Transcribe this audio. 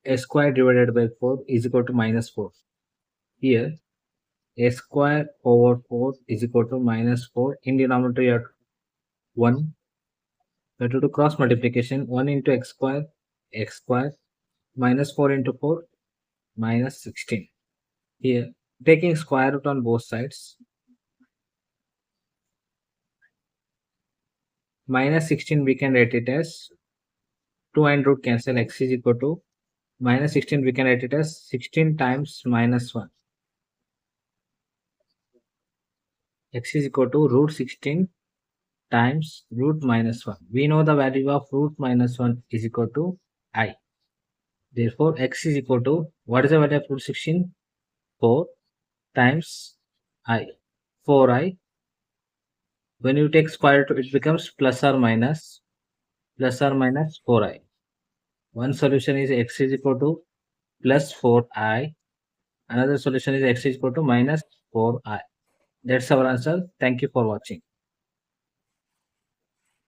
a square divided by 4 is equal to minus 4. Here, a square over 4 is equal to minus 4. In denominator, you have 1. We have to do cross multiplication. 1 into x square, minus 4 into 4, minus 16. Here, taking square root on both sides, minus 16 we can write it as 2 and root cancel, x is equal to minus 16 we can write it as 16 times minus 1. X is equal to root 16 times root minus 1. We know the value of root minus 1 is equal to I. Therefore, x is equal to, what is the value of root 16? 4 times I. 4I. When you take square root, it becomes plus or minus 4I. One solution is x is equal to plus 4I. Another solution is x is equal to minus 4I. That's our answer. Thank you for watching.